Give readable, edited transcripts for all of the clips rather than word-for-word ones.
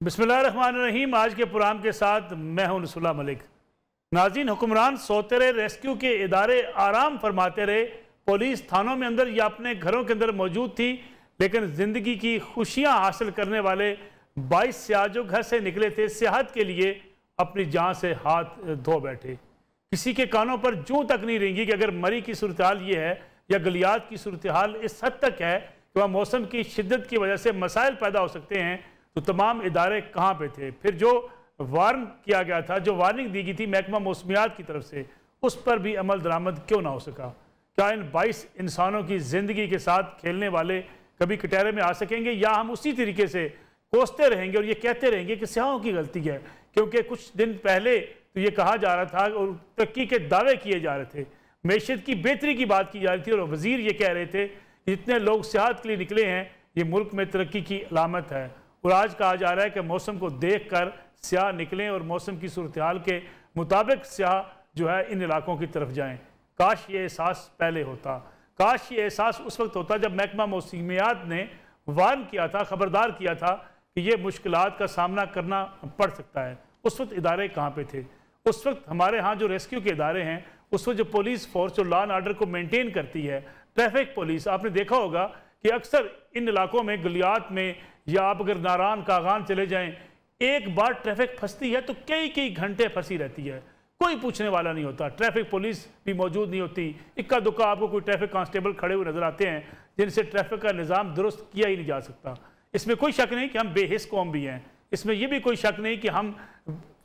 बिस्मिल्लाहिर्रहमानिर्रहीम। आज के प्रोग्राम के साथ मैं हूं नसरुल्लाह मलिक। नाज़रीन, हुक्मरान सोते रहे, रेस्क्यू के इदारे आराम फरमाते रहे, पुलिस थानों में अंदर या अपने घरों के अंदर मौजूद थी, लेकिन ज़िंदगी की खुशियां हासिल करने वाले 22 सियाह जो घर से निकले थे सियाहत के लिए, अपनी जान से हाथ धो बैठे। किसी के कानों पर जूं तक नहीं रेंगी कि अगर मरी की सूरत हाल ये है या गलियात की सूरत हाल इस हद तक है कि वह मौसम की शिद्दत की वजह से मसाइल पैदा हो सकते हैं, तो तमाम इदारे कहाँ पे थे? फिर जो वार्न किया गया था, जो वार्निंग दी गई थी महकमा मौसमियात की तरफ से, उस पर भी अमल दरामद क्यों ना हो सका? क्या इन 22 इंसानों की ज़िंदगी के साथ खेलने वाले कभी कटहरे में आ सकेंगे, या हम उसी तरीके से कोसते रहेंगे और ये कहते रहेंगे कि सियाहों की गलती है? क्योंकि कुछ दिन पहले तो ये कहा जा रहा था और तरक्की के दावे किए जा रहे थे, मैशत की बेहतरी की बात की जा रही थी, और वज़ीर ये कह रहे थे कि जितने लोग सियाहत के लिए निकले हैं ये मुल्क में तरक्की की अलामत है। और आज कहा जा रहा है कि मौसम को देख कर सियाह निकलें और मौसम की सूरत हाल के मुताबिक सियाह जो है इन इलाकों की तरफ जाएँ। काश ये एहसास पहले होता, काश ये एहसास उस वक्त होता जब महकमा मौसमियात ने वार्न किया था, ख़बरदार किया था कि ये मुश्किलात का सामना करना पड़ सकता है। उस वक्त इदारे कहाँ पे थे? उस वक्त हमारे यहाँ जो रेस्क्यू के इदारे हैं, उस वक्त जो पुलिस फोर्स जो लॉ एंड ऑर्डर को मेंटेन करती है, ट्रैफिक पुलिस, आपने देखा होगा कि अक्सर इन इलाकों में गलियात में या आप अगर नारान कागान चले जाएं, एक बार ट्रैफिक फंसती है तो कई कई घंटे फंसी रहती है, कोई पूछने वाला नहीं होता, ट्रैफिक पुलिस भी मौजूद नहीं होती। इक्का दुक्का आपको कोई ट्रैफिक कांस्टेबल खड़े हुए नजर आते हैं जिनसे ट्रैफिक का निज़ाम दुरुस्त किया ही नहीं जा सकता। इसमें कोई शक नहीं कि हम बेहिस कौम भी हैं, इसमें यह भी कोई शक नहीं कि हम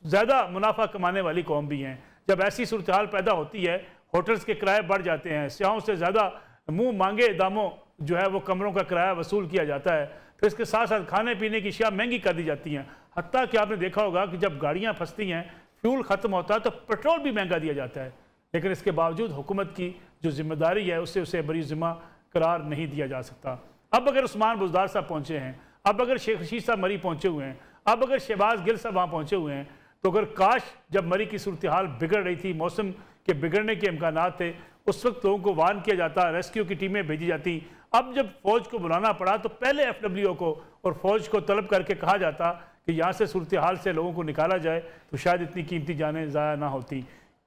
ज़्यादा मुनाफा कमाने वाली कौम भी हैं। जब ऐसी सूरत हाल पैदा होती है, होटल्स के किराए बढ़ जाते हैं, सियाहों से ज़्यादा मुँह मांगे दामों जो है वो कमरों का किराया वसूल किया जाता है, फिर इसके साथ साथ खाने पीने की अशिया महंगी कर दी जाती हैं। हत्ता कि आपने देखा होगा कि जब गाड़ियाँ फंसती हैं, फ्यूल ख़त्म होता है तो पेट्रोल भी महंगा दिया जाता है, लेकिन इसके बावजूद हुकूमत की जो जिम्मेदारी है उसे बरी ज़िम्मा करार नहीं दिया जा सकता। अब अगर उस्मान बुज़दार साहब पहुँचे हैं, अब अगर शेख रशीद साहब मरी पहुँचे हुए हैं, अब अगर शहबाज गिल साहब वहाँ पहुँचे हुए हैं, तो अगर काश जब मरी की सूरत हाल बिगड़ रही थी, मौसम के बिगड़ने के इम्कानात थे, उस वक्त लोगों को वार्न किया जाता, रेस्क्यू की टीमें भेजी जाती। अब जब फ़ौज को बुलाना पड़ा तो पहले FWO को और फ़ौज को तलब करके कहा जाता कि यहाँ से सूरत हाल से लोगों को निकाला जाए, तो शायद इतनी कीमती जानें ज़ाया ना होती।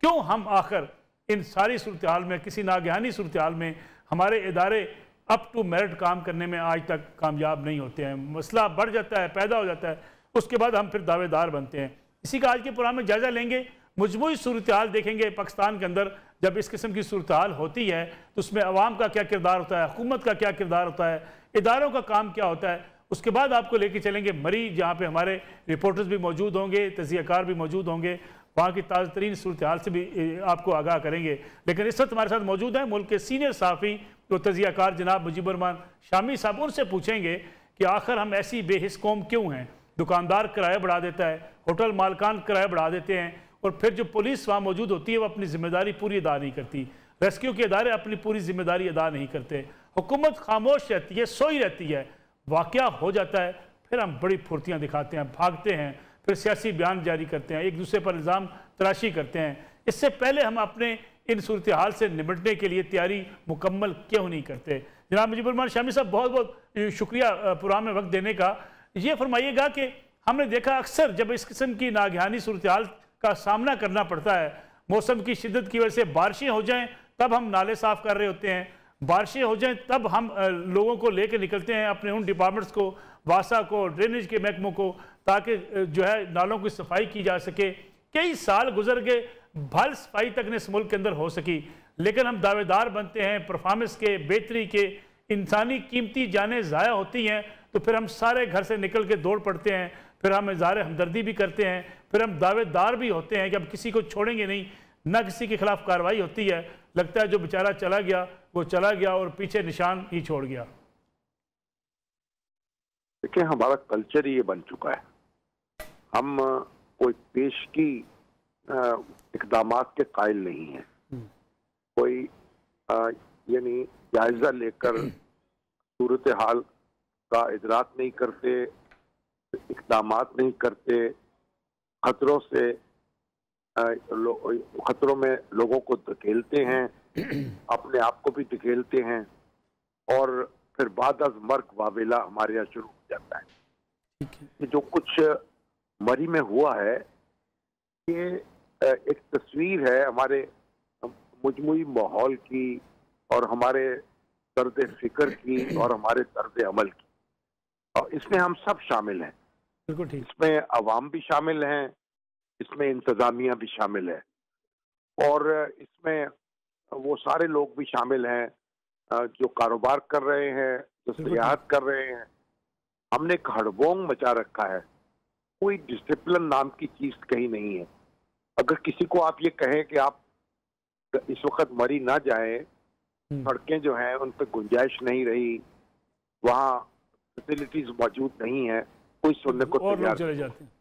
क्यों हम आखिर इन सारी सूरत हाल में, किसी नागहानी सूरत हाल में हमारे इदारे अप टू मेरिट काम करने में आज तक कामयाब नहीं होते हैं? मसला बढ़ जाता है, पैदा हो जाता है, उसके बाद हम फिर दावेदार बनते हैं। इसी का आज के प्रोग्राम में जायज़ा लेंगे, मजमूई सूरत हाल देखेंगे। पाकिस्तान के अंदर जब इस किस्म की सूरत हाल होती है तो उसमें अवाम का क्या किरदार होता है, हुकूमत का क्या किरदार होता है, इदारों का काम क्या होता है। उसके बाद आपको लेके चलेंगे मरी, जहाँ पे हमारे रिपोर्टर्स भी मौजूद होंगे, तज़कियाकार भी मौजूद होंगे, वहाँ की ताज़ा तरीन सूरत हाल से भी आपको आगाह करेंगे। लेकिन इस वक्त हमारे साथ मौजूद हैं मुल्क के सीनियर सहाफ़ी और तज़कियाकार जनाब मुजीबुर शामी साहब। उनसे पूछेंगे कि आखिर हम ऐसी बेहिस कौम क्यों हैं? दुकानदार किराया बढ़ा देता है, होटल मालकान किराया बढ़ा देते हैं, और फिर जो पुलिस वहाँ मौजूद होती है वो अपनी जिम्मेदारी पूरी अदा नहीं करती, रेस्क्यू के इदारे अपनी पूरी जिम्मेदारी अदा नहीं करते, हुकूमत खामोश रहती है, सोई रहती है। वाक़या हो जाता है, फिर हम बड़ी फुर्तियाँ दिखाते हैं, भागते हैं, फिर सियासी बयान जारी करते हैं, एक दूसरे पर इल्ज़ाम तराशी करते हैं। इससे पहले हम अपने इन सूरत हाल से निपटने के लिए तैयारी मुकम्मल क्यों नहीं करते? जनाब मुजीबुर शामी साहब, बहुत बहुत शुक्रिया प्रोग्राम में वक्त देने का। ये फरमाइएगा कि हमने देखा अक्सर जब इस किस्म की नागहानी सूरत हाल का सामना करना पड़ता है, मौसम की शिद्दत की वजह से बारिशें हो जाएं तब हम नाले साफ़ कर रहे होते हैं, बारिशें हो जाएं तब हम लोगों को लेकर निकलते हैं अपने उन डिपार्टमेंट्स को, वासा को, ड्रेनेज के महकमों को, ताकि जो है नालों की सफाई की जा सके। कई साल गुजर गए, भल सफाई तक ने इस मुल्क के अंदर हो सकी, लेकिन हम दावेदार बनते हैं परफॉर्मेंस के, बेहतरी के। इंसानी कीमती जानें ज़ाया होती हैं तो फिर हम सारे घर से निकल के दौड़ पड़ते हैं, फिर हम इज़हार हमदर्दी भी करते हैं, फिर हम दावेदार भी होते हैं कि हम किसी को छोड़ेंगे नहीं, ना किसी के खिलाफ कार्रवाई होती है। लगता है जो बेचारा चला गया वो चला गया और पीछे निशान ही छोड़ गया। देखिए, हमारा कल्चर ही ये बन चुका है, हम कोई पेशगी इक़दामात के कायल नहीं हैं, कोई यानी जायजा लेकर सूरत हाल का इदराक नहीं करते, इक़दामात नहीं करते, खतरों से खतरों में लोगों को धकेलते हैं, अपने आप को भी धकेलते हैं, और फिर बाद अज मर्ग वावेला हमारे यहाँ शुरू हो जाता है। कि जो कुछ मरी में हुआ है ये एक तस्वीर है हमारे मजमूई माहौल की और हमारे तर्ज फिक्र की और हमारे तर्ज अमल की, और इसमें हम सब शामिल हैं। बिल्कुल ठीक। इसमें अवाम भी शामिल हैं, इसमें इंतजामिया भी शामिल है, और इसमें वो सारे लोग भी शामिल हैं जो कारोबार कर रहे हैं, जो सियाहत कर रहे हैं। हमने एक हड़बोंग मचा रखा है, कोई डिसिप्लिन नाम की चीज कहीं नहीं है। अगर किसी को आप ये कहें कि आप इस वक्त मरी ना जाए, सड़कें जो हैं उन पर गुंजाइश नहीं रही, वहाँ फैसिलिटीज मौजूद नहीं है, कोई सुनने को तैयार चले जाते हैं।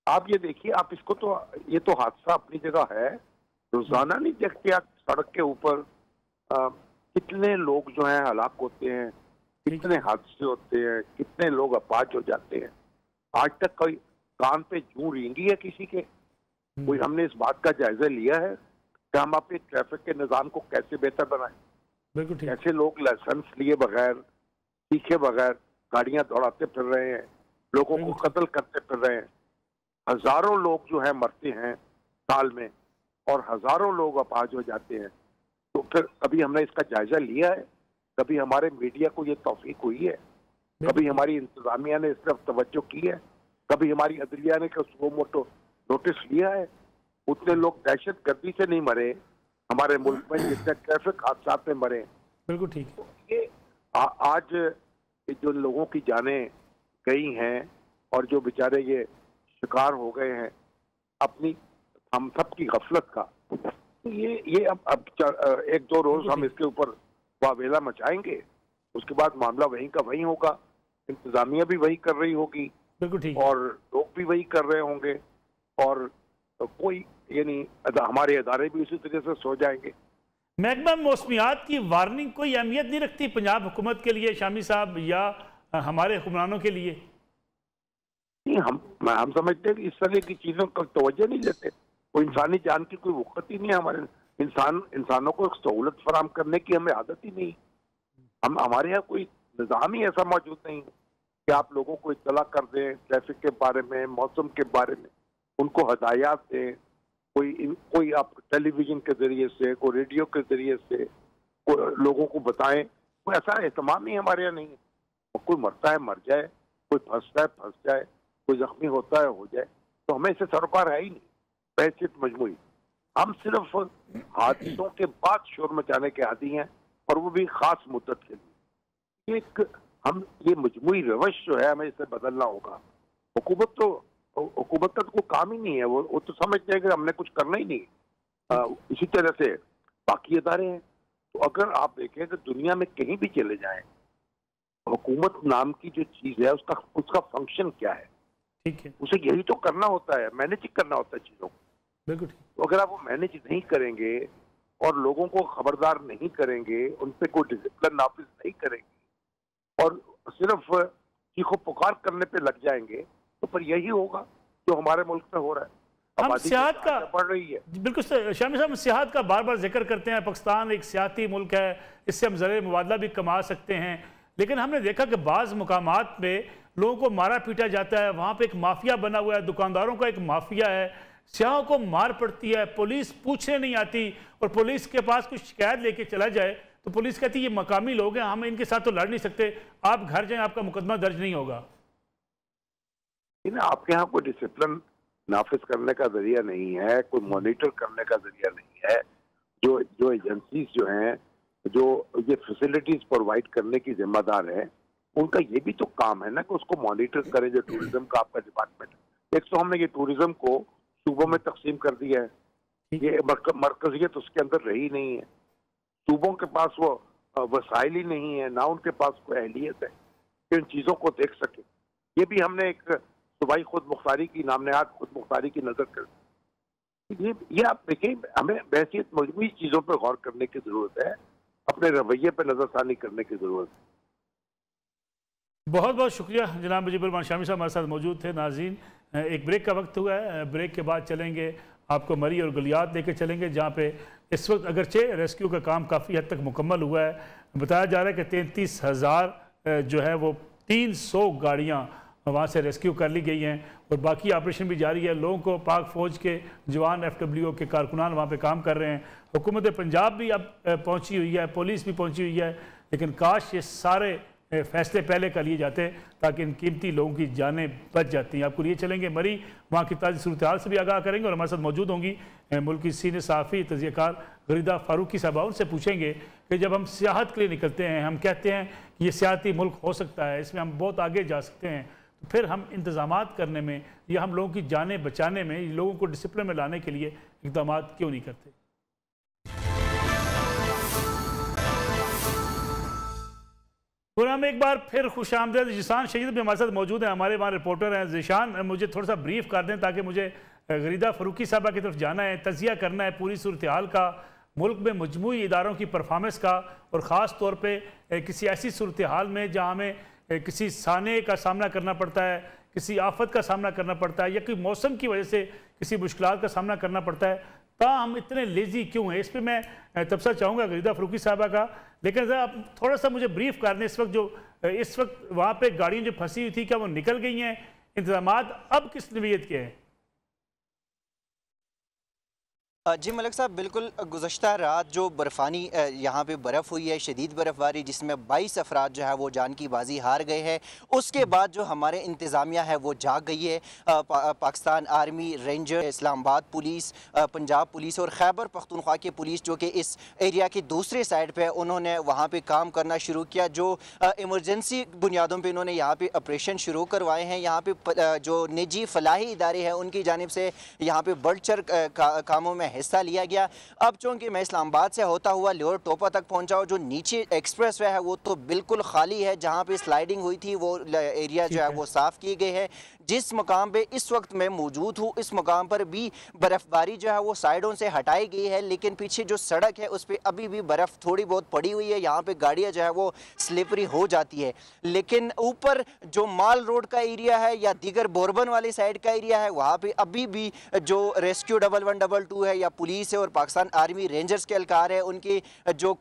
आप ये देखिए, आप इसको तो ये तो हादसा अपनी जगह है, रोजाना नहीं देखते आप सड़क के ऊपर कितने लोग जो हैं हलाक होते हैं, कितने हादसे होते हैं, कितने लोग अपाज हो जाते हैं। आज तक कोई कान पे जूं रेंगी है किसी के? कोई हमने इस बात का जायजा लिया है कि हम अपने ट्रैफिक के निज़ाम को कैसे बेहतर बनाएं? बिल्कुल ठीक। ऐसे लोग लाइसेंस लिए बगैर, सीखे बगैर गाड़ियां दौड़ाते फिर रहे हैं, लोगों को कत्ल करते फिर रहे हैं। हजारों लोग जो है मरते हैं साल में और हजारों लोग अपाज हो जाते हैं। तो फिर कभी हमने इसका जायजा लिया है? कभी हमारे मीडिया को ये तौफीक हुई है? कभी हमारी इंतजामिया ने इस तरफ तवज्जो की है? कभी हमारी अदलिया ने सुओ मोटो नोटिस लिया है? उतने लोग दहशत गर्दी से नहीं मरे हमारे मुल्क में जितने ट्रैफिक हादसा में मरे। बिल्कुल ठीक। तो ये आज जो लोगों की जानें गई हैं और जो बेचारे ये शिकार हो गए हैं अपनी हम सब की गफलत का, तो ये अब एक दो रोज हम इसके ऊपर वावेला मचाएंगे, उसके बाद मामला वहीं का वहीं होगा, इंतजामिया भी वही कर रही होगी, बिल्कुल ठीक, और लोग भी वही कर रहे होंगे, और कोई यानी हमारे अदारे भी उसी तरह से सो जाएंगे। महकमा मौसमियात की वार्निंग कोई अहमियत नहीं रखती पंजाब हुकूमत के लिए शामी साहब या हमारे हुक्मरानों के लिए? नहीं, हम समझते हैं कि इस तरह की चीजों को तवज्जो नहीं देते। कोई इंसानी जान की कोई वक़्त ही नहीं है हमारे इंसानों को सहूलत फराम करने की हमें आदत ही नहीं। हमारे यहाँ कोई निज़ाम ही ऐसा मौजूद नहीं है कि आप लोगों को इत्तला कर दें ट्रैफिक के बारे में, मौसम के बारे में, उनको हदायत दें। कोई आप टेलीविजन के जरिए से, कोई रेडियो के जरिए से लोगों को बताएं, कोई ऐसा एहतमाम ही हमारे यहाँ नहीं है। कोई मरता है मर जाए, कोई फंसता है फंस जाए, कोई जख्मी होता है हो जाए, तो हमें इससे सरोकार है ही नहीं। बहसियत मजमूई हम सिर्फ हादसों के बाद शोर मचाने के आदी हैं, और वो भी खास मुद्दत के लिए। ये मजमूई रवश जो है हमें इसे बदलना होगा। हुकूमत का तो कोई काम ही नहीं है, वो तो समझते हैं कि हमने कुछ करना ही नहीं। इसी तरह से बाकी अदारे हैं। तो अगर आप देखें कि दुनिया में कहीं भी चले जाएं, हुकूमत नाम की जो चीज है उसका फंक्शन क्या है? ठीक है, उसे यही तो करना होता है, मैनेज करना होता है चीजों को। बिल्कुल। तो अगर आप वो मैनेज नहीं करेंगे और लोगों को खबरदार नहीं करेंगे, उन पे कोई डिसिप्लिन नाफिज नहीं करेंगे और सिर्फ चीखो पुकार करने पे लग जाएंगे, तो फिर यही होगा जो हमारे मुल्क में हो रहा है। हम सियाहत का बढ़ रही है। बिल्कुल शामी साहब, सियाहत का बार बार जिक्र करते हैं। पाकिस्तान एक सियाती मुल्क है, इससे हम ज़रिए मुबादला भी कमा सकते हैं, लेकिन हमने देखा कि बाज़ मुकामात पे लोगों को मारा पीटा जाता है। वहाँ पे एक माफिया बना हुआ है, दुकानदारों का एक माफिया है, सियाहों को मार पड़ती है, पुलिस पूछने नहीं आती, और पुलिस के पास कुछ शिकायत लेके चला जाए तो पुलिस कहती है ये मकामी लोग हैं, हम इनके साथ तो लड़ नहीं सकते, आप घर जाएं, आपका मुकदमा दर्ज नहीं होगा। आपके यहाँ कोई डिसिप्लिन नाफिज करने का जरिया नहीं है, कोई मॉनिटर करने का जरिया नहीं है। जो एजेंसीज जो हैं, जो ये फैसिलिटीज प्रोवाइड करने की जिम्मेदार है, उनका ये भी तो काम है ना कि उसको मॉनिटर करें। जो टूरिज्म का आपका डिपार्टमेंट है, एक तो हमने ये टूरिज्म को सूबों में तकसीम कर दिया है, ये मरकजियत उसके अंदर रही नहीं है। सूबों के पास वो वसाइल ही नहीं है, ना उनके पास कोई अहलियत है कि इन चीज़ों को देख सके। ये भी हमने एक सूबाई खुद मुख्तारी की, नामनहाद खुद मुख्तारी की नजर कर। ये आप देखिए, हमें बहसियत मजमूई चीज़ों पर गौर करने की जरूरत है, अपने रवैये पर नजरसानी करने की जरूरत है। बहुत बहुत शुक्रिया जनाब मुजीबुर रहमान शामी साहब हमारे साथ मौजूद थे। नाज़रीन, एक ब्रेक का वक्त हुआ है, ब्रेक के बाद चलेंगे आपको मरी और गलियात लेके चलेंगे, जहाँ पे इस वक्त अगरचे रेस्क्यू का काम काफ़ी हद तक मुकम्मल हुआ है। बताया जा रहा है कि 33,000 जो है वो 300 गाड़ियाँ वहाँ से रेस्क्यू कर ली गई हैं और बाकी ऑपरेशन भी जारी है। लोगों को पाक फ़ौज के जवान, FWO के कारकुनान वहाँ पे काम कर रहे हैं। हुकूमत पंजाब भी अब पहुँची हुई है, पुलिस भी पहुँची हुई है, लेकिन काश ये सारे फैसले पहले कर लिए जाते ताकि इन कीमती लोगों की जानें बच जाती हैं। आपको लिए चलेंगे मरी, वहाँ की ताज़ी सूरत हाल से भी आगाह करेंगे और हमारे साथ मौजूद होंगी मुल्क की सीनियर सहाफ़ी तज़कियाकार गरीदा फ़ारूकी साहबा। उनसे पूछेंगे कि जब हम सियाहत के लिए निकलते हैं, हम कहते हैं कि ये सियाहती मुल्क हो सकता है, इसमें हम बहुत आगे जा सकते हैं, तो फिर हम इंतज़ामात करने में या हम लोगों की जानें बचाने में, लोगों को डिसिप्लिन में लाने के लिए इक़दाम क्यों नहीं करते? प्रोग्राम में एक बार फिर खुश आमदेद। जिशान शहीद भी हमारे साथ मौजूद हैं, हमारे वहाँ रिपोर्टर हैं। जिशान, मुझे थोड़ा सा ब्रीफ कर दें ताकि मुझे गरीदा फ़ारूकी साहबा की तरफ जाना है, तजिया करना है पूरी सूरत हाल का, मुल्क में मजमूई इदारों की परफॉर्मेंस का, और ख़ास तौर पर किसी ऐसी सूरत हाल में जहाँ हमें किसी साने का सामना करना पड़ता है, किसी आफत का सामना करना पड़ता है, या कोई मौसम की वजह से किसी मुश्किलात का सामना करना पड़ता है, हम इतने लेजी क्यों हैं? इस पर मैं तबसरा चाहूँगा गरीदा फ़ारूकी साहबा का। लेकिन आप थोड़ा सा मुझे ब्रीफ कर दें, इस वक्त वहाँ पे गाड़ियाँ जो फंसी हुई थी, क्या वो निकल गई हैं? इंतज़ामात अब किस नवीयत के हैं? जी मलिक साहब, बिल्कुल गुज़श्ता रात जो बर्फ़ानी यहाँ पे बर्फ़ हुई है, शदीद बर्फ़बारी, जिसमें 22 अफराद जो है वो जान की बाजी हार गए हैं। उसके बाद जो हमारे इंतज़ामिया है वो जाग गई है। Pakistan army, ranger, Islamabad police, Punjab police और खैबर पख्तूनख्वा की पुलिस जो कि इस एरिया की दूसरी साइड पर, उन्होंने वहाँ पर काम करना शुरू किया। जो इमरजेंसी बुनियादों पर इन्होंने यहाँ पर ऑपरेशन शुरू करवाए हैं। यहाँ पर जो निजी फलाही इदारे हैं उनकी जानिब से यहाँ पर बढ़ चढ़ कामों में हिस्सा लिया गया। अब चूँकि मैं इस्लामाबाद से होता हुआ लियोर टोपा तक पहुँचा हूँ, जो नीचे एक्सप्रेस वे है वो तो बिल्कुल खाली है। जहाँ पे स्लाइडिंग हुई थी वो एरिया जो है वो साफ़ किए गए हैं। जिस मकाम पे इस वक्त मैं मौजूद हूँ, इस मकाम पर भी बर्फ़बारी जो है वो साइडों से हटाई गई है, लेकिन पीछे जो सड़क है उस पर अभी भी बर्फ़ थोड़ी बहुत पड़ी हुई है। यहाँ पे गाड़ियाँ जो है वो स्लिपरी हो जाती है। लेकिन ऊपर जो माल रोड का एरिया है या दीगर बोरबन वाली साइड का एरिया है, वहाँ पे अभी भी जो रेस्क्यू 1112 है या पुलिस है और पाकिस्तान आर्मी रेंजर्स के एहलकार है, उनकी जो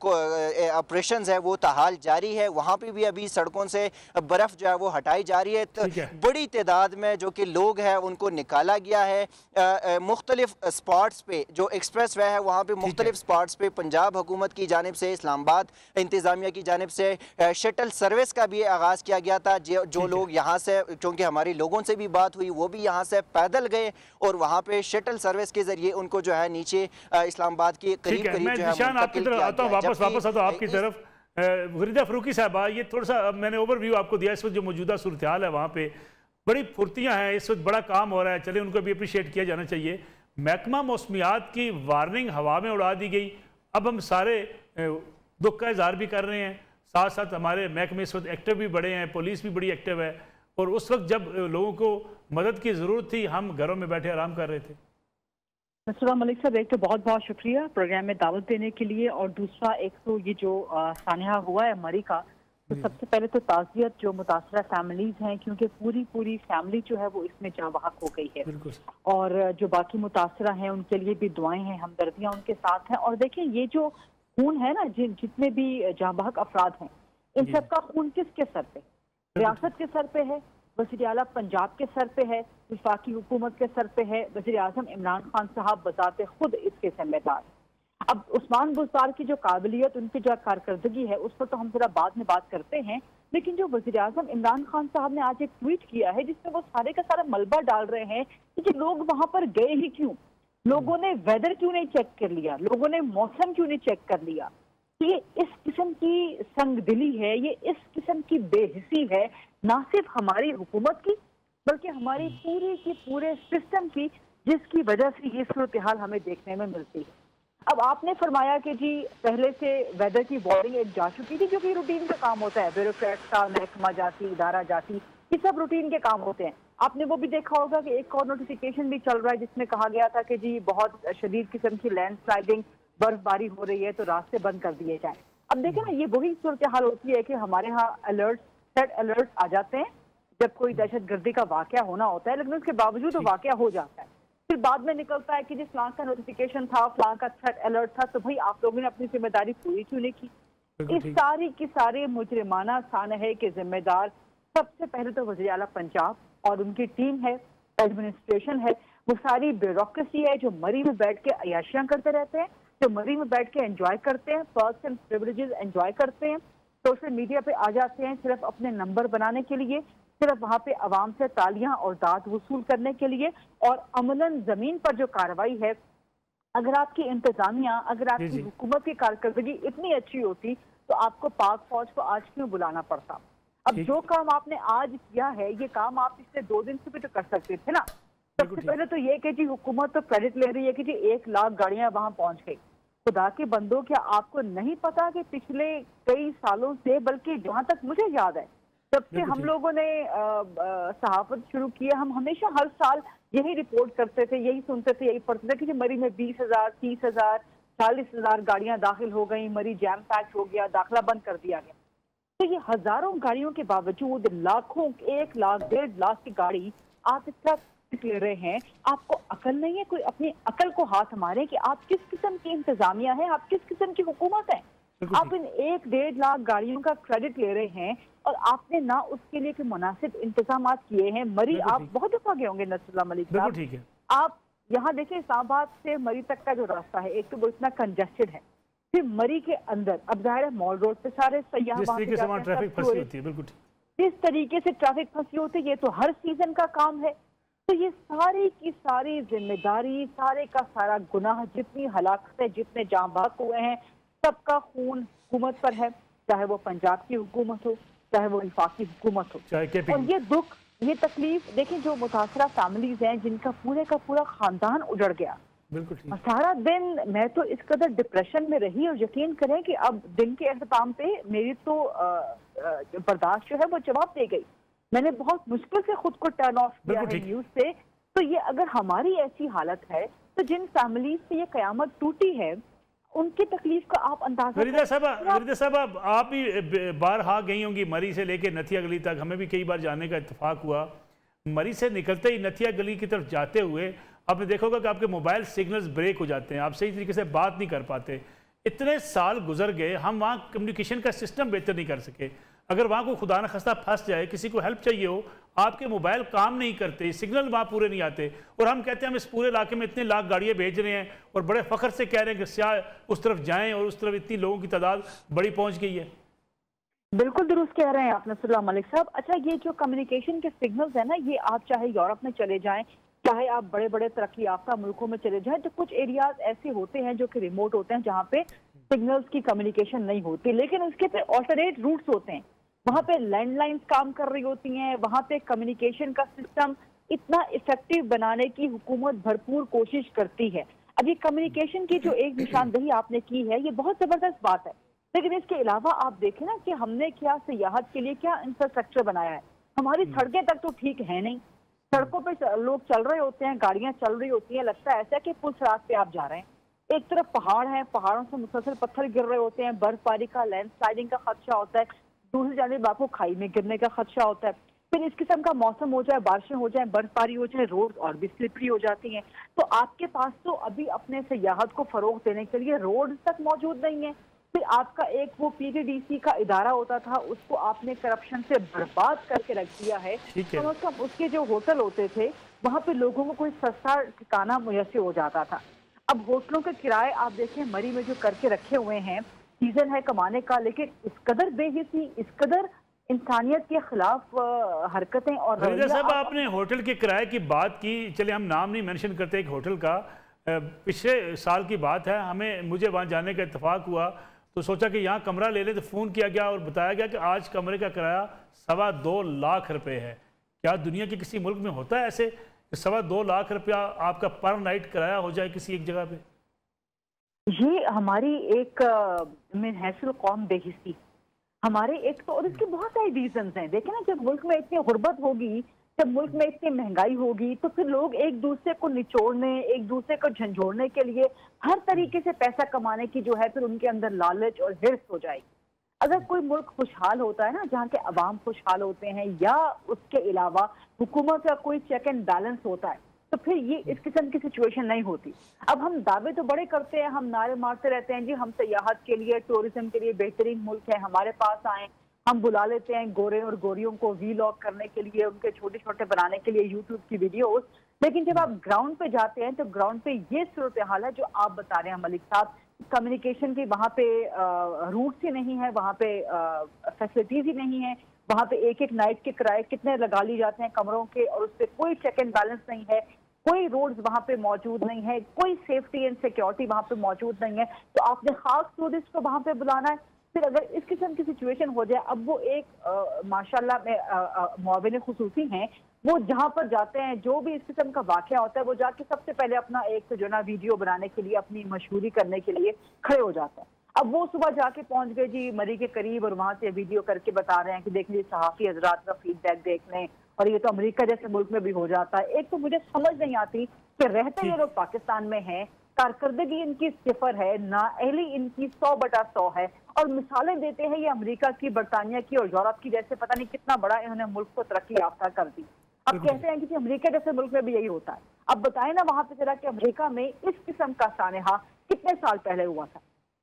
ऑपरेशन है वो ताहाल जारी है। वहाँ पर भी अभी सड़कों से बर्फ़ जो है वो हटाई जा रही है। तो बड़ी तादाद में जो कि लोग हैं उनको निकाला गया है। मुख्तलिफ स्पॉट्स पे जो एक्सप्रेस वे है वहाँ पे मुख्तलिफ स्पॉट्स पे पंजाब हुकूमत की जानिब से, इस्लामाबाद इंतज़ामिया की जानिब से शटल सर्विस का भी आगाज़ किया गया था। जो लोग यहाँ से, क्योंकि हमारी लोगों से भी बात हुई, वो भी यहाँ से पैदल गए और वहाँ पे शटल सर्विस के जरिए उनको जो है नीचे इस्लामाबाद के करीब करीब जो है वापस आता हूँ आपकी तरफ। गरीदा फ़ारूकी साहबा, ये थोड़ा सा मैंने ओवरव्यू आपको दिया। इस वक्त जो मौजूदा सूरत हाल है वहाँ पे बड़ी फुर्तियाँ हैं, इस वक्त बड़ा काम हो रहा है, चलिए उनको भी अप्रिशिएट किया जाना चाहिए। महकमा मौसमियात की वार्निंग हवा में उड़ा दी गई। अब हम सारे दुख का इजहार भी कर रहे हैं, साथ साथ हमारे महकमे इस वक्त एक्टिव भी बड़े हैं, पुलिस भी बड़ी एक्टिव है, और उस वक्त जब लोगों को मदद की ज़रूरत थी हम घरों में बैठे आराम कर रहे थे। अस्सलाम मलिक साहब, एक तो बहुत बहुत शुक्रिया प्रोग्राम में दावत देने के लिए, और दूसरा एक तो ये जो सानहा हुआ है मरी का, तो सबसे पहले तो ताज़ियत जो मुतासरा फैमिलीज हैं, क्योंकि पूरी फैमिली जो है वो इसमें जावाहक हो गई है, और जो बाकी मुतासरा हैं उनके लिए भी दुआएं हैं, हमदर्दियां उनके साथ हैं। और देखिए ये जो खून है ना, जितने भी जावाहक अफराद हैं, इन सबका खून किसके सर पे? रियासत के सर पे है, वज़ीर आला पंजाब के सर पे है, वफाकी हुकूमत के सर पे है, वज़ीर आज़म इमरान खान साहब बजाते खुद इसके जिम्मेदार। अब उस्मान बुज़दार की जो काबिलियत, उनकी जो कारकर्दगी है, उस पर तो हम जरा बाद में बात करते हैं, लेकिन जो वज़ीर आज़म इमरान खान साहब ने आज एक ट्वीट किया है जिसमें वो सारे का सारा मलबा डाल रहे हैं कि लोग वहां पर गए ही क्यों, लोगों ने वेदर क्यों नहीं चेक कर लिया, लोगों ने मौसम क्यों नहीं चेक कर लिया। ये इस किस्म की संगदिली है, ये इस किस्म की बेहिसी है, ना सिर्फ हमारी हुकूमत की बल्कि हमारी पूरी की पूरे सिस्टम की, जिसकी वजह से ये सूरत हाल हमें देखने में मिलती है। अब आपने फरमाया कि जी पहले से वेदर की वार्निंग एक जा चुकी थी, क्योंकि रूटीन का काम होता है, ब्यूरोक्रेट्स का महकमा जाती, इदारा जाती, ये सब रूटीन के काम होते हैं। आपने वो भी देखा होगा कि एक और नोटिफिकेशन भी चल रहा है जिसमें कहा गया था कि जी बहुत शदीद किस्म की लैंडस्लाइडिंग, बर्फबारी हो रही है तो रास्ते बंद कर दिए जाए। अब देखें ना, ये वही सूरत हाल होती है कि हमारे यहाँ अलर्ट, सेट अलर्ट आ जाते हैं जब कोई दहशतगर्दी का वाकया होना होता है, लेकिन उसके बावजूद वो वाकया हो जाता है। फिर बाद में निकलता है कि जिस फलां का नोटिफिकेशन था, फलां का थ्रेट अलर्ट था, तो भाई आप लोगों ने अपनी जिम्मेदारी पूरी क्यों नहीं की? इस सारी की सारी मुजरिमाना सानहे के जिम्मेदार सबसे पहले तो वज़ीर आला पंजाब और उनकी टीम है, एडमिनिस्ट्रेशन है, वो सारी ब्यूरोक्रेसी है जो मरी में बैठ के अयाशियां करते रहते हैं, जो मरी में बैठ के एंजॉय करते हैं, पर्क्स एंड प्रिविलेजेस एंजॉय करते हैं, सोशल मीडिया पे आ जाते हैं सिर्फ अपने नंबर बनाने के लिए, सिर्फ वहाँ पे आवाम से तालियां और दाद वसूल करने के लिए। और अमलन जमीन पर जो कार्रवाई है, अगर आपकी इंतजामिया, अगर आपकी हुकूमत की कारकर्दगी इतनी अच्छी होती तो आपको पाक फौज को आज क्यों बुलाना पड़ता? अब जो काम आपने आज किया है, ये काम आप पिछले 2 दिन से भी तो कर सकते थे ना। सबसे पहले तो ये कि जी हुकूमत तो क्रेडिट ले रही है कि जी 1 लाख गाड़ियां वहां पहुंच गई। खुदा के बंदो, क्या आपको नहीं पता कि पिछले कई सालों से, बल्कि जहां तक मुझे याद है, जब से हम लोगों ने सहाफत शुरू की है, हम हमेशा हर साल यही रिपोर्ट करते थे, यही सुनते थे, यही पढ़ते थे कि मरी में 20,000, 30,000, 40,000 गाड़ियां दाखिल हो गई, मरी जैम पैक हो गया, दाखिला बंद कर दिया गया। तो ये हजारों गाड़ियों के बावजूद लाखों, 1 लाख, 1.5 लाख की गाड़ी आप इतना ले रहे हैं। आपको अकल नहीं है? कोई अपनी अकल को हाथ मारे कि आप किस किस्म की इंतजामिया है, आप किस किस्म की हुकूमत है। आप इन 1-1.5 लाख गाड़ियों का क्रेडिट ले रहे हैं और आपने ना उसके लिए मुनासिब इंतजाम किए हैं। मरी आप बहुत दफा गए होंगे नसरुल्लाह मलिक साहब, आप यहाँ देखें इस्लामाबाद से मरी तक का जो रास्ता है, एक तो वो इतना कंजेस्टेड है, फिर मरी के अंदर अब जाहिर है मॉल रोड पे सारे सयाह जिस तरीके से ट्रैफिक फंसी होती है, ये तो हर सीजन का काम है। तो ये सारी की सारी जिम्मेदारी, सारे का सारा गुनाह, जितनी हलाकतें, जितने जाँ बहक हुए हैं, सबका खून हुकूमत पर है, चाहे वो पंजाब की हुकूमत हो, चाहे वो वफाकी हुकूमत हो। और ये दुख, ये तकलीफ देखें, जो मुतासरा फैमिलीज हैं जिनका पूरे का पूरा खानदान उजड़ गया, सारा दिन मैं तो इस कदर डिप्रेशन में रही, और यकीन करें कि अब दिन के अख्ताम पे मेरी तो बर्दाश्त जो है वो जवाब दे गई। मैंने बहुत मुश्किल से खुद को टर्न ऑफ किया है न्यूज से। तो ये अगर हमारी ऐसी हालत है, तो जिन फैमिलीज से ये कयामत टूटी है, उनकी तकलीफ का आप अंदाजा। वरीदा साहब, आप भी बारहा गई होंगी मरी से लेके नथिया गली तक, हमें भी कई बार जाने का इत्तेफाक हुआ। मरी से निकलते ही नथिया गली की तरफ जाते हुए आपने देखोगा कि आपके मोबाइल सिग्नल्स ब्रेक हो जाते हैं, आप सही तरीके से बात नहीं कर पाते। इतने साल गुजर गए, हम वहाँ कम्युनिकेशन का सिस्टम बेहतर नहीं कर सके। अगर वहाँ को खुदा न खस्ता फंस जाए, किसी को हेल्प चाहिए हो, आपके मोबाइल काम नहीं करते, सिग्नल वहाँ पूरे नहीं आते, और हम कहते हैं हम इस पूरे इलाके में इतने लाख गाड़ियाँ भेज रहे हैं और बड़े फ़ख्र से कह रहे हैं कि स्याह उस तरफ जाएं और उस तरफ इतनी लोगों की तादाद बड़ी पहुँच गई है। बिल्कुल दुरुस्त कह रहे हैं आप नसरुल्लाह मलिक साहब। अच्छा, ये जो कम्युनिकेशन के सिग्नल्स है ना, ये आप चाहे यूरोप में चले जाएं, चाहे आप बड़े बड़े तरक्की याफ्ता मुल्कों में चले जाएं, तो कुछ एरियाज ऐसे होते हैं जो कि रिमोट होते हैं, जहाँ पे सिग्नल्स की कम्युनिकेशन नहीं होती, लेकिन उसके पे ऑल्टरनेट रूट्स होते हैं, वहाँ पे लैंडलाइंस काम कर रही होती हैं, वहाँ पे कम्युनिकेशन का सिस्टम इतना इफेक्टिव बनाने की हुकूमत भरपूर कोशिश करती है। अब ये कम्युनिकेशन की जो एक निशानदही आपने की है, ये बहुत जबरदस्त बात है, लेकिन इसके अलावा आप देखें ना कि हमने क्या सियाहत के लिए क्या इंफ्रास्ट्रक्चर बनाया है। हमारी सड़कें तक तो ठीक है नहीं, सड़कों पे लोग चल रहे होते हैं, गाड़ियां चल रही होती हैं, लगता है ऐसा कि पुल सड़क पे आप जा रहे हैं। एक तरफ पहाड़ है, पहाड़ों से मुसलसल पत्थर गिर रहे होते हैं, बर्फबारी का, लैंडस्लाइडिंग का खदशा होता है, दूसरी जानिब आपको खाई में गिरने का खदशा होता है। फिर इस किस्म का मौसम हो जाए, बारिशें हो जाए, बर्फबारी हो जाए, रोड और भी स्लिपरी हो जाती हैं। तो आपके पास तो अभी अपने सियाहत को फरोग देने के लिए रोड तक मौजूद नहीं है। फिर आपका एक वो PTDC का इदारा होता था, उसको आपने करप्शन से बर्बाद करके रख दिया है। तो उसके जो होटल होते थे, वहाँ पे लोगों को कोई सस्ता ठिकाना मुयस्सर हो जाता था। अब होटलों के किराए आप देखें मरी में जो करके रखे हुए हैं, सीजन है कमाने का, लेकिन इस कदर बेहिसी, इस कदर इंसानियत के खिलाफ हरकतें। और साहब, आपने होटल के किराए की बात की, चले हम नाम नहीं मेंशन करते एक होटल का, पिछले साल की बात है, मुझे वहाँ जाने का इत्तेफाक हुआ, तो सोचा कि यहाँ कमरा ले लें, तो फ़ोन किया गया और बताया गया कि आज कमरे का किराया 2.25 लाख रुपए है। क्या दुनिया के किसी मुल्क में होता है ऐसे कि 2.25 लाख रुपया आपका पर नाइट किराया हो जाए किसी एक जगह पे? ये हमारी एक हैसिल कौम बेहिस्सी, हमारे एक तो, और इसके बहुत सारे रीजंस हैं। देखें ना, जब मुल्क में इतनी गुर्बत होगी, जब मुल्क में इतनी महंगाई होगी, तो फिर लोग एक दूसरे को निचोड़ने, एक दूसरे को झंझोड़ने के लिए हर तरीके से पैसा कमाने की जो है फिर उनके अंदर लालच और हिर्स हो जाएगी। अगर कोई मुल्क खुशहाल होता है ना, जहाँ के अवाम खुशहाल होते हैं, या उसके अलावा हुकूमत का कोई चेक एंड बैलेंस होता है, तो फिर ये इस किस्म की सिचुएशन नहीं होती। अब हम दावे तो बड़े करते हैं, हम नारे मारते रहते हैं, जी हम सियाहत के लिए, टूरिज्म के लिए बेहतरीन मुल्क है, हमारे पास आए, हम बुला लेते हैं गोरे और गोरियों को वीलॉग करने के लिए, उनके छोटे छोटे बनाने के लिए यूट्यूब की वीडियोस। लेकिन जब आप ग्राउंड पे जाते हैं तो ग्राउंड पे ये सूरत हाल है जो आप बता रहे हैं मलिक साहब। कम्युनिकेशन की वहाँ पे रूट्स ही नहीं है, वहाँ पे फैसिलिटीज ही नहीं है। वहाँ पे एक एक नाइट के किराए कितने लगा लिए जाते हैं कमरों के, और उस पर कोई चेक एंड बैलेंस नहीं है, कोई रोड्स वहाँ पे मौजूद नहीं है, कोई सेफ्टी एंड सिक्योरिटी वहाँ पे मौजूद नहीं है। तो आपने खास टूरिस्ट को वहाँ पे बुलाना है। फिर अगर इस किस्म की सिचुएशन हो जाए, अब वो एक माशाल्लाह में मुआविन खुसूसी हैं, वो जहाँ पर जाते हैं जो भी इस किस्म का वाक़या होता है वो जाके सबसे पहले अपना एक जो ना वीडियो बनाने के लिए, अपनी मशहूरी करने के लिए खड़े हो जाते हैं। अब वो सुबह जाके पहुंच गए जी मरी के करीब और वहां से वीडियो करके बता रहे हैं कि देख लीजिए सहाफ़ी हजरात का फीडबैक देख लें, और ये तो अमेरिका जैसे मुल्क में भी हो जाता है। एक तो मुझे समझ नहीं आती कि रहते ये लोग पाकिस्तान में हैं, कारकर्दगी इनकी सिफर है, नाअहली इनकी 100/100 है, और मिसालें देते हैं ये अमेरिका की, बरतानिया की और यूरोप की, जैसे पता नहीं कितना बड़ा इन्होंने मुल्क को तरक्की याफ्ता कर दी। अब कहते हैं कि अमेरिका जैसे मुल्क में भी यही होता है। अब बताएं ना वहां पे जरा कि अमेरिका में इस किस्म का सानेहा कितने साल पहले हुआ था,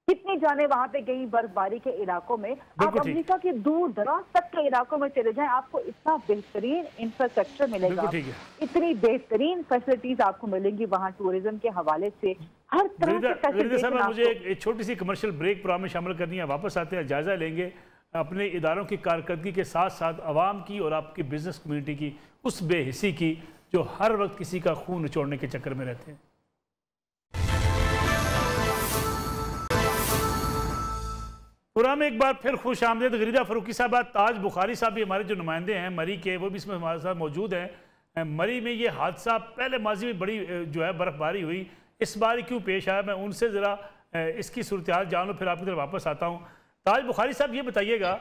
कितनी जाने वहां पे गई बर्फबारी के इलाकों में। आप अमेरिका के दूर दराज तक के इलाकों में चले जाएं, आपको इतना बेहतरीन इंफ्रास्ट्रक्चर मिलेगा, इतनी बेहतरीन फैसिलिटीज आपको मिलेंगी वहाँ टूरिज्म के हवाले से, हर तरह की फैसिलिटीज। मुझे एक छोटी सी कमर्शियल ब्रेक प्रोग्राम में शामिल करनी है, वापस आते हैं, जायजा लेंगे अपने इदारों की कारकर्दगी के साथ साथ आवाम की और आपकी बिजनेस कम्युनिटी की उस बेहिसी की जो हर वक्त किसी का खून निचोड़ने के चक्कर में रहते हैं। प्रोग्राम में एक बार फिर खुश आमदेद। गरीदा फरूकी साहब, ताज बुखारी साहब भी हमारे जो नुमाइंदे हैं मरी के, वो भी इसमें हमारे साथ मौजूद हैं। मरी में ये हादसा पहले माजी में बड़ी जो है बर्फबारी हुई, इस बार क्यों पेश आया, मैं उनसे ज़रा इसकी सूरत हाल जान लूँ, फिर आपकी तरफ वापस आता हूँ। ताज बुखारी साहब ये बताइएगा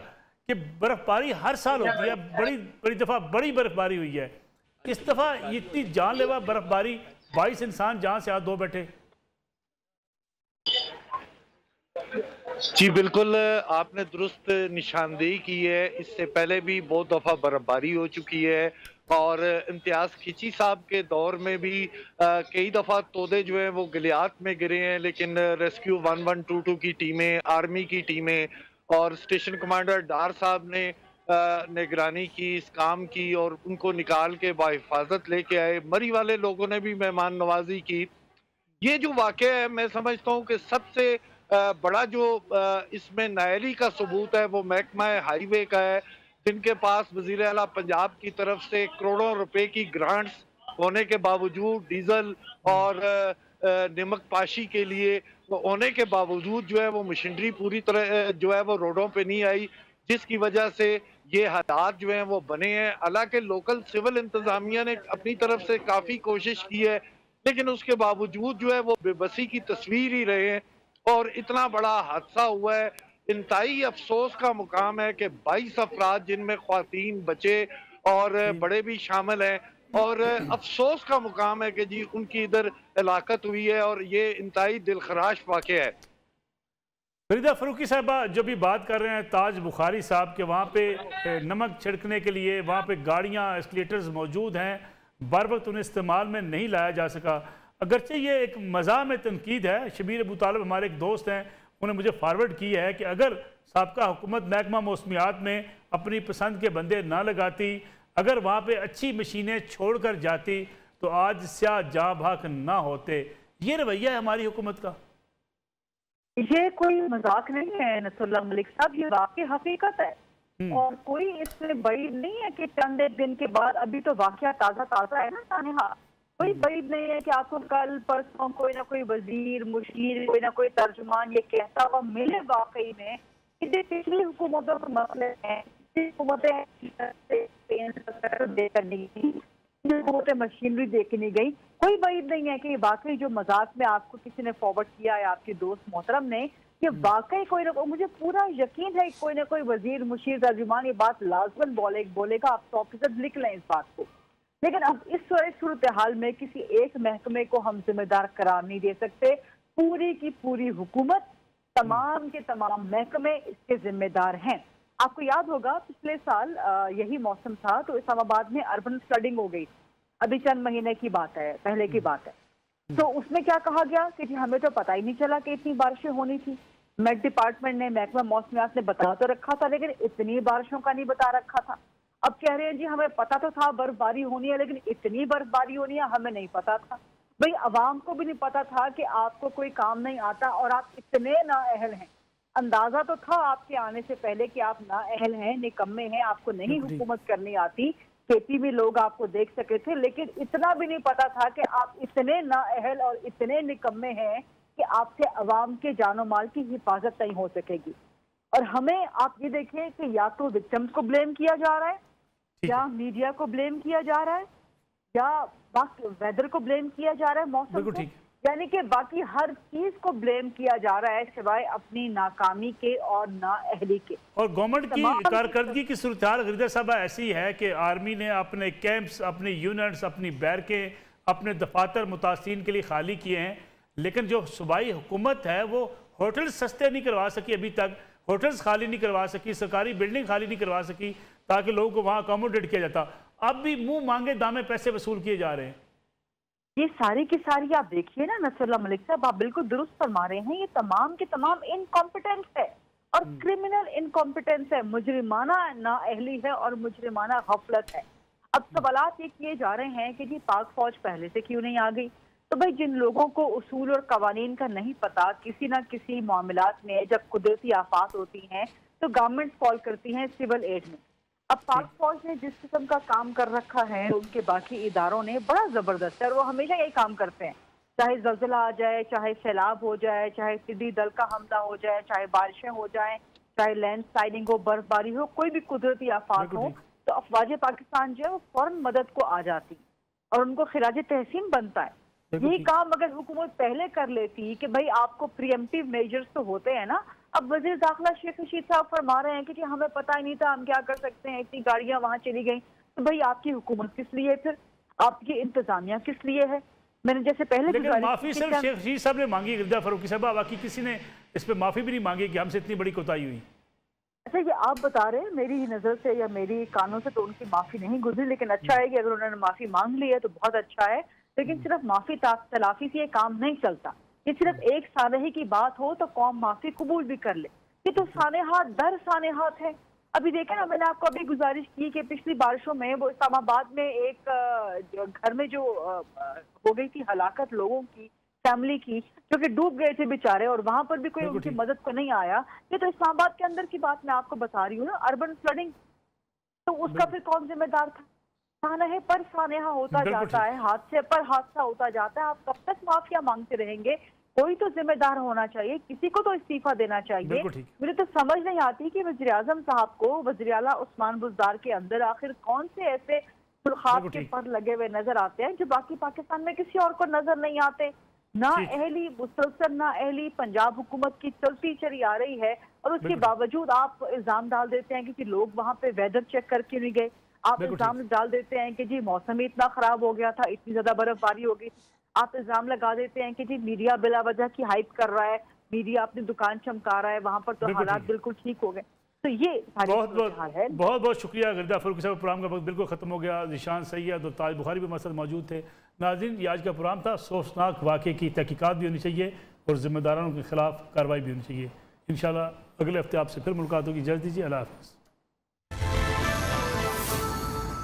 कि बर्फबारी हर साल होती है, बड़ी दफ़ा बड़ी बर्फबारी हुई है, इस दफ़ा इतनी जानलेवा बर्फबारी, 22 इंसान जहाँ से आज दो बैठे। जी बिल्कुल, आपने दुरुस्त निशानदेही की है। इससे पहले भी बहुत दफ़ा बर्फबारी हो चुकी है और इम्तियाज़ खिची साहब के दौर में भी कई दफ़ा तोदे जो हैं वो गलियात में गिरे हैं, लेकिन रेस्क्यू 1122 की टीमें, आर्मी की टीमें और स्टेशन कमांडर डार साहब ने निगरानी की, इस काम की और उनको निकाल के बाहिफाजत लेके आए। मरी वाले लोगों ने भी मेहमान नवाजी की। ये जो वाक़या है, मैं समझता हूँ कि सबसे बड़ा जो इसमें नायली का सबूत है वो महकमा हाईवे का है, जिनके पास वज़ीर आला पंजाब की तरफ से करोड़ों रुपए की ग्रांट्स होने के बावजूद, डीजल और नमक पाशी के लिए होने के बावजूद जो है वो मशीनरी पूरी तरह जो है वो रोडों पे नहीं आई, जिसकी वजह से ये हालात जो हैं वो बने हैं। हालांकि लोकल सिविल इंतजामिया ने अपनी तरफ से काफ़ी कोशिश की है, लेकिन उसके बावजूद जो है वो बेबसी की तस्वीर ही रहे हैं और इतना बड़ा हादसा हुआ है। इंतहाई अफसोस का मुकाम है कि 22 अफराद, जिनमें ख्वातीन, बच्चे और बड़े भी शामिल हैं, और अफसोस का मुकाम है कि जी उनकी इधर हलाकत हुई है और ये इंतहाई दिलखराश वाक़या है। फरीदा फरूकी साहबा जो भी बात कर रहे हैं ताज बुखारी साहब के, वहाँ पे नमक छिड़कने के लिए वहाँ पे गाड़ियाँ, एस्केलेटर्स मौजूद हैं, बर वक्त उन्हें इस्तेमाल में नहीं लाया जा सका। अगरचे ये एक मज़ा में तनकीद है, शबीर अबू तालिब हमारे एक दोस्त हैं, उन्हें मुझे फारवर्ड किया है कि अगर साबका हुकूमत महकमा मौसमियात में अपनी पसंद के बंदे ना लगाती, अगर वहाँ पे अच्छी मशीनें छोड़ कर जाती तो आज स्याह जहाँ भाग ना होते। ये रवैया है हमारी हुकूमत का। ये कोई मजाक नहीं है नसरुल्लाह मलिक साहब, ये वाकई हकीकत है और कोई इसमें बड़ी नहीं है कि चंद एक दिन के बाद, अभी तो वाकया ताज़ा ताज़ा है ना सानेहा, कोई बड़ी नहीं है कि आपको कल परसों कोई ना कोई वजीर, मुशीर, कोई ना कोई तर्जुमान ये कहता हुआ मिले वाकई में कि पिछली हुकूमतों के मसले हैं, हुकूमतें मशीनरी देखने गई। कोई बड़ी नहीं है कि वाकई जो मजाक में आपको किसी ने फॉरवर्ड किया है आपके दोस्त मोहतरम ने, कि वाकई कोई ना, मुझे पूरा यकीन है कोई ना कोई वजीर, मुशीर, तर्जुमान ये बात लाजमन बोलेगा। आप 100% लिख लें इस बात को। लेकिन अब इस सूरत हाल में किसी एक महकमे को हम जिम्मेदार करार नहीं दे सकते। पूरी की पूरी हुकूमत, तमाम के तमाम महकमे इसके जिम्मेदार हैं। आपको याद होगा पिछले साल यही मौसम था तो इस्लामाबाद में अर्बन फ्लडिंग हो गई, अभी चंद महीने की बात है, पहले की बात है। तो उसमें क्या कहा गया कि जी हमें तो पता ही नहीं चला कि इतनी बारिशें होनी थी। मेट डिपार्टमेंट ने, महकमा मौसमियात ने बता तो रखा था, लेकिन इतनी बारिशों का नहीं बता रखा था। अब कह रहे हैं जी हमें पता तो था बर्फबारी होनी है, लेकिन इतनी बर्फबारी होनी है हमें नहीं पता था। भाई अवाम को भी नहीं पता था कि आपको कोई काम नहीं आता और आप इतने नाअहल हैं। अंदाजा तो था आपके आने से पहले कि आप नाअहल हैं, निकम्मे हैं, आपको नहीं हुकूमत करनी आती। केपी में लोग आपको देख सके थे, लेकिन इतना भी नहीं पता था कि आप इतने नाअहल और इतने निकम्मे हैं कि आपसे अवाम के जानो माल की हिफाजत नहीं हो सकेगी। और हमें आप ये देखें कि या तो विक्टिम्स को ब्लेम किया जा रहा है, या मीडिया को ब्लेम किया जा रहा है, या बाकी वेदर को ब्लेम किया जा रहा है, मौसम को, यानी कि बाकी हर चीज को ब्लेम किया जा रहा है सिवाय अपनी नाकामी के और नाअहली के। और गवर्नमेंट की कारकर्दगी की सूरत हाल गिरधर साहब ऐसी है कि आर्मी ने अपने कैंप्स, अपनी यूनिट्स, अपनी बैरकें, अपने दफातर मुतासिरीन के लिए खाली किए हैं, लेकिन जो सूबाई हुकूमत है वो होटल सस्ते नहीं करवा सकी, अभी तक होटल्स खाली नहीं करवा सकी, सरकारी बिल्डिंग खाली नहीं करवा सकी ताकि लोगों को वहाँ अकोमोडेट किया जाता। अब भी मुंह मांगे दामे पैसे वसूल किए जा रहे हैं। ये सारी की सारी आप देखिए ना नसरुल्लाह मलिक साहब, आप बिल्कुल दुरुस्त फरमा रहे हैं, ये तमाम के तमाम इनकॉम्पिटेंस है और क्रिमिनल इनकॉम्पिटेंस है, मुजरिमाना नाअहली है और मुजरिमाना गफलत है। अब सवालात ये किए जा रहे हैं कि जी पाक फौज पहले से क्यों नहीं आ गई। तो भाई जिन लोगों को उसूल और कवानीन का नहीं पता, किसी ना किसी मामलात में जब कुदरती आफात होती हैं तो गवर्नमेंट कॉल करती हैं सिविल एड में। अब पाक फौज ने जिस किस्म का काम कर रखा है, उनके बाकी इदारों ने बड़ा जबरदस्त है और वो हमेशा यही काम करते हैं, चाहे जल्जला आ जाए, चाहे सैलाब हो जाए, चाहे टिड्डी दल का हमला हो जाए, चाहे बारिशें हो जाए, चाहे लैंड स्लाइडिंग हो, बर्फबारी हो, कोई भी कुदरती आफात हो, तो अफवाज पाकिस्तान जो है वो फौरन मदद को आ जाती और उनको खिराज तहसीन बनता है। यही काम अगर हुकूमत पहले कर लेती कि भाई आपको प्रिएम्प्टिव मेजर्स तो होते हैं ना। अब वजीर दाखिला शेख रशीद साहब फरमा रहे हैं कि हमें पता ही नहीं था, हम क्या कर सकते हैं, इतनी गाड़ियां वहां चली गई। तो भाई आपकी हुकूमत किस लिए, फिर आपकी इंतजामिया किस लिए है? मैंने जैसे पहले माफी सिर्फ शेख रशीद साहब ने मांगी, गिरधा फरूकी साहब, बाकी किसी ने इस पर माफी भी नहीं मांगी कि हमसे इतनी बड़ी कोताही हुई। अच्छा ये आप बता रहे हैं, मेरी नजर से या मेरी कानों से तो उनकी माफी नहीं गुजरी, लेकिन अच्छा है कि अगर उन्होंने माफी मांग ली है तो बहुत अच्छा है। लेकिन सिर्फ माफी तलाफी से ये काम नहीं चलता। ये सिर्फ एक सानहे की बात हो तो कौम माफी कबूल भी कर ले, ये तो सानेहात दर सानेहात है। अभी देखें ना, मैंने आपको अभी गुजारिश की कि पिछली बारिशों में वो इस्लामाबाद में एक घर में जो हो गई थी हलाकत लोगों की, फैमिली की, जो कि डूब गए थे बेचारे और वहां पर भी कोई उनकी मदद को नहीं आया। ये तो इस्लामाबाद के अंदर की बात मैं आपको बता रही हूँ ना, अर्बन फ्लडिंग। तो उसका फिर कौन जिम्मेदार था? सानहे पर सानेहा होता जाता है, हादसे पर हादसा होता जाता है। आप कब तक माफिया मांगते रहेंगे? कोई तो जिम्मेदार होना चाहिए, किसी को तो इस्तीफा देना चाहिए। मुझे तो समझ नहीं आती कि वज़ीर आज़म साहब को वज़ीर आला उस्मान बुज़दार के अंदर आखिर कौन से ऐसे सुर्खात के पर लगे हुए नजर आते हैं जो बाकी पाकिस्तान में किसी और को नजर नहीं आते। ना अहली, मुसलसल ना अहली पंजाब हुकूमत की चलती चली आ रही है और उसके बावजूद आप इल्जाम डाल देते हैं कि लोग वहाँ पे वेदर चेक करके नहीं गए। आप इल्जाम डाल देते हैं कि जी मौसम ही इतना खराब हो गया था, इतनी ज्यादा बर्फबारी हो गई। आप इल्जाम लगा देते हैं कि जी मीडिया बिला वजह की हाइप कर रहा है, मीडिया अपनी दुकान चमका रहा है, वहाँ पर तो हालात बिल्कुल ठीक हो गए। तो ये बहुत बहुत शुक्रिया गिरधा फरूकी साहब। प्रोग्राम का वक्त बिल्कुल खत्म हो गया। निशान सैयद और ताज बुखारी भी हमारे साथ मौजूद थे। नाज़रीन, ये आज का प्रोग्राम था। अफसोसनाक वाक़े की तहकीकात भी होनी चाहिए और जिम्मेदारों के खिलाफ कार्रवाई भी होनी चाहिए। इंशाल्लाह अगले हफ्ते आपसे फिर मुलाकात होगी। इजाज़त दीजिए। अल्लाह हाफ़िज़।